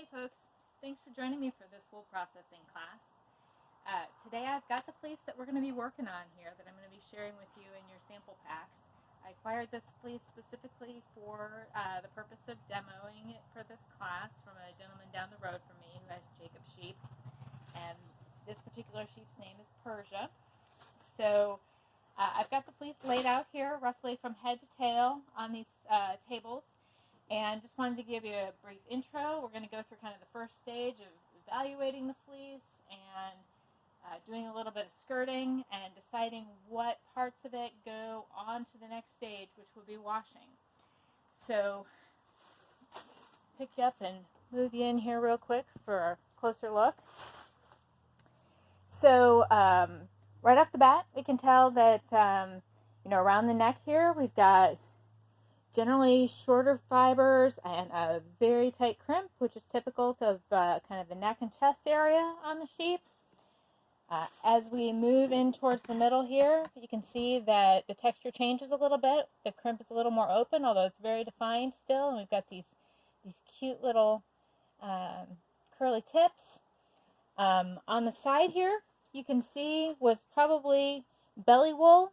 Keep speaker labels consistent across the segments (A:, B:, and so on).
A: folks, thanks for joining me for this wool processing class. Today I've got the fleece that we're going to be working on here that I'm going to be sharing with you in your sample packs. I acquired this fleece specifically for the purpose of demoing it for this class from a gentleman down the road from me who has Jacob sheep, and this particular sheep's name is Persia. So I've got the fleece laid out here roughly from head to tail on these tables. And just wanted to give you a brief intro. We're going to go through kind of the first stage of evaluating the fleece and doing a little bit of skirting and deciding what parts of it go on to the next stage, which will be washing. So pick you up and move you in here real quick for a closer look. So right off the bat, we can tell that around the neck here we've got generally shorter fibers and a very tight crimp, which is typical of kind of the neck and chest area on the sheep. As we move in towards the middle here, you can see that the texture changes a little bit. The crimp is a little more open, although it's very defined still. And we've got these cute little curly tips. On the side here, you can see what's probably belly wool,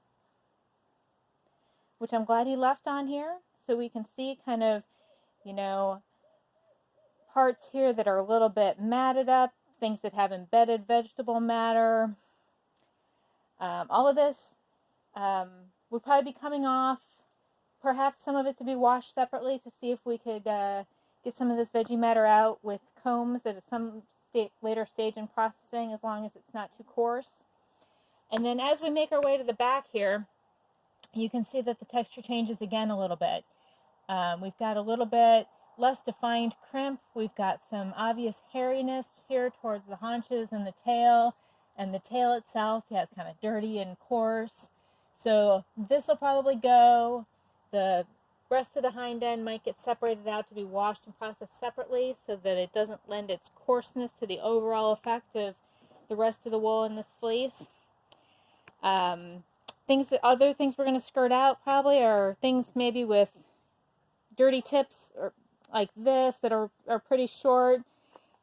A: which I'm glad he left on here. So we can see kind of, parts here that are a little bit matted up, things that have embedded vegetable matter. All of this would probably be coming off, perhaps some of it to be washed separately to see if we could get some of this veggie matter out with combs at some later stage in processing, as long as it's not too coarse. And then as we make our way to the back here, you can see that the texture changes again a little bit. We've got a little bit less defined crimp. We've got some obvious hairiness here towards the haunches and the tail itself is kind of dirty and coarse. So this will probably go. The rest of the hind end might get separated out to be washed and processed separately so that it doesn't lend its coarseness to the overall effect of the rest of the wool in this fleece. Other things we're going to skirt out probably are things maybe with dirty tips or like this that are pretty short.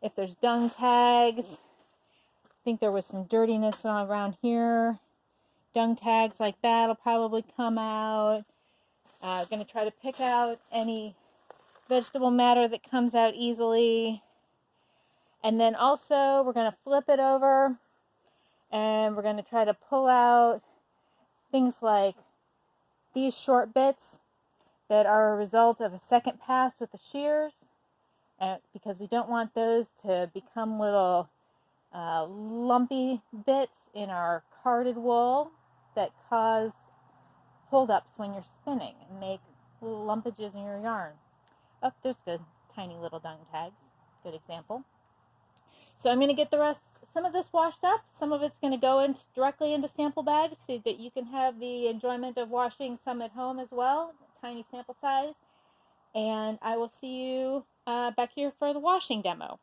A: If there's dung tags, I think there was some dirtiness around here. Dung tags like that will probably come out. Going to try to pick out any vegetable matter that comes out easily. And then also we're going to flip it over and we're going to try to pull out things like these short bits that are a result of a second pass with the shears, because we don't want those to become little lumpy bits in our carded wool that cause holdups when you're spinning and make little lumpages in your yarn. Oh, there's good tiny little dung tags. Good example. So I'm going to get some of this washed up. Some of it's going to go directly into sample bags so that you can have the enjoyment of washing some at home as well, tiny sample size. And I will see you back here for the washing demo.